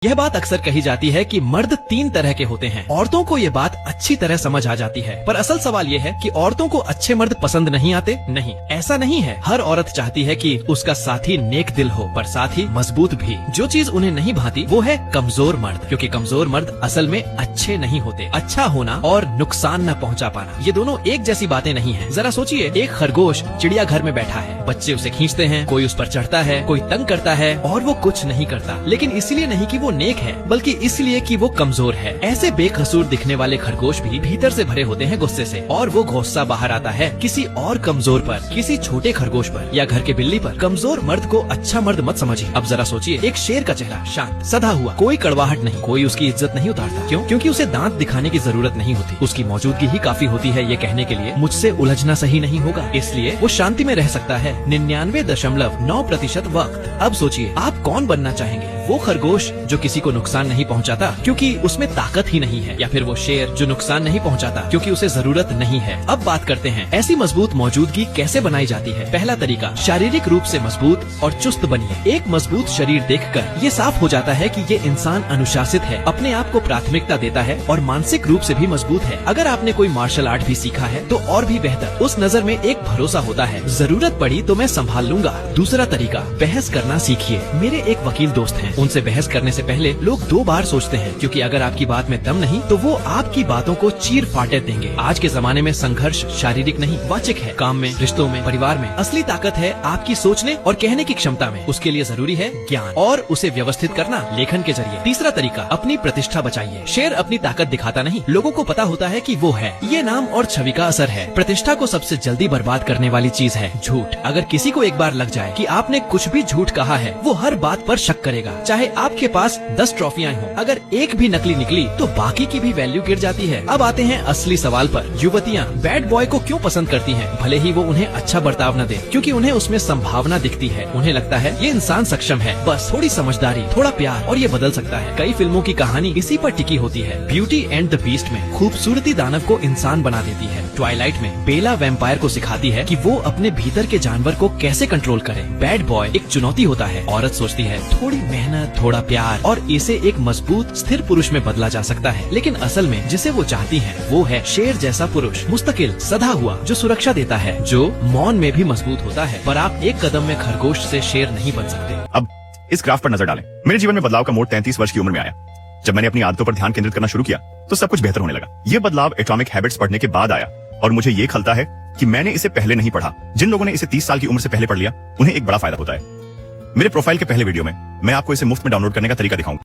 यह बात अक्सर कही जाती है कि मर्द 3 तरह के होते हैं। औरतों को ये बात अच्छी तरह समझ आ जाती है, पर असल सवाल ये है कि औरतों को अच्छे मर्द पसंद नहीं आते। नहीं, ऐसा नहीं है। हर औरत चाहती है कि उसका साथी नेक दिल हो, पर साथ ही मजबूत भी। जो चीज उन्हें नहीं भाती वो है कमजोर मर्द, क्योंकि कमजोर मर्द असल में अच्छे नहीं होते। अच्छा होना और नुकसान न पहुँचा पाना, ये दोनों एक जैसी बातें नहीं है। जरा सोचिए, एक खरगोश चिड़िया घर में बैठा है, बच्चे उसे खींचते हैं, कोई उस पर चढ़ता है, कोई तंग करता है और वो कुछ नहीं करता। लेकिन इसलिए नहीं कि वो नेक है, बल्कि इसलिए कि वो कमजोर है। ऐसे बेकसूर दिखने वाले खरगोश भी भीतर से भरे होते हैं गुस्से से, और वो गुस्सा बाहर आता है किसी और कमजोर पर, किसी छोटे खरगोश पर या घर के बिल्ली पर। कमजोर मर्द को अच्छा मर्द मत समझिए। अब जरा सोचिए, एक शेर का चेहरा शांत, सधा हुआ, कोई कड़वाहट नहीं, कोई उसकी इज्जत नहीं उतारता। क्यों? क्योंकि उसे दांत दिखाने की जरूरत नहीं होती, उसकी मौजूदगी ही काफी होती है ये कहने के लिए मुझसे उलझना सही नहीं होगा। इसलिए वो शांति में रह सकता है 99.9% वक्त। अब सोचिए, आप कौन बनना चाहेंगे? वो खरगोश जो किसी को नुकसान नहीं पहुंचाता क्योंकि उसमें ताकत ही नहीं है, या फिर वो शेर जो नुकसान नहीं पहुंचाता क्योंकि उसे जरूरत नहीं है? अब बात करते हैं ऐसी मजबूत मौजूदगी कैसे बनाई जाती है। पहला तरीका, शारीरिक रूप से मजबूत और चुस्त बनिए। एक मजबूत शरीर देखकर ये साफ हो जाता है कि ये इंसान अनुशासित है, अपने आप को प्राथमिकता देता है और मानसिक रूप से भी मजबूत है। अगर आपने कोई मार्शल आर्ट भी सीखा है तो और भी बेहतर। उस नजर में एक भरोसा होता है, जरूरत पड़ी तो मैं संभाल लूंगा। दूसरा तरीका, बहस करना सीखिए। मेरे एक वकील दोस्त हैं, उनसे बहस करने से पहले लोग 2 बार सोचते हैं, क्योंकि अगर आपकी बात में दम नहीं तो वो आपकी बातों को चीर फाटे देंगे। आज के जमाने में संघर्ष शारीरिक नहीं, वाचिक है। काम में, रिश्तों में, परिवार में असली ताकत है आपकी सोचने और कहने की क्षमता में। उसके लिए जरूरी है ज्ञान और उसे व्यवस्थित करना लेखन के जरिए। तीसरा तरीका, अपनी प्रतिष्ठा बचाइए। शेर अपनी ताकत दिखाता नहीं, लोगों को पता होता है कि वो है। ये नाम और छवि का असर है। प्रतिष्ठा को सबसे जल्दी बर्बाद करने वाली चीज है झूठ। अगर किसी को एक बार लग जाए कि आपने कुछ भी झूठ कहा है, वो हर बात पर शक करेगा। चाहे आपके पास 10 ट्रॉफियां हों, अगर एक भी नकली निकली तो बाकी की भी वैल्यू गिर जाती है। अब आते हैं असली सवाल पर। युवतियाँ बैड बॉय को क्यों पसंद करती हैं? भले ही वो उन्हें अच्छा बर्ताव न दे, क्योंकि उन्हें उसमें संभावना दिखती है। उन्हें लगता है ये इंसान सक्षम है, बस थोड़ी समझदारी, थोड़ा प्यार और ये बदल सकता है। कई फिल्मों की कहानी इसी पर टिकी होती है। ब्यूटी एंड द बीस्ट में खूबसूरती दानव को इंसान बना देती है। ट्वाइलाइट में बेला वैम्पायर को सिखाती है कि वो अपने भीतर के जानवर को कैसे कंट्रोल करे। बैड बॉय एक चुनौती होता है। औरत सोचती है थोड़ी मेहनत, थोड़ा प्यार और इसे एक मजबूत स्थिर पुरुष में बदला जा सकता है। लेकिन असल में जिसे वो चाहती है वो है शेर जैसा पुरुष, मुस्तकिल, सधा हुआ, जो सुरक्षा देता है, जो मौन में भी मजबूत होता है। पर आप एक कदम में खरगोश से शेर नहीं बन सकते। अब इस ग्राफ पर नजर डालें। मेरे जीवन में बदलाव का मोड़ 33 वर्ष की उम्र में आया। जब मैंने अपनी आदतों पर ध्यान केंद्रित करना शुरू किया तो सब कुछ बेहतर होने लगा। ये बदलाव एटॉमिक हैबिट्स पढ़ने के बाद आया और मुझे ये खलता है कि मैंने इसे पहले नहीं पढ़ा। जिन लोगों ने इसे 30 साल की उम्र से पहले पढ़ लिया उन्हें एक बड़ा फायदा होता है। मेरे प्रोफाइल के पहले वीडियो में मैं आपको इसे मुफ्त में डाउनलोड करने का तरीका दिखाऊंगा।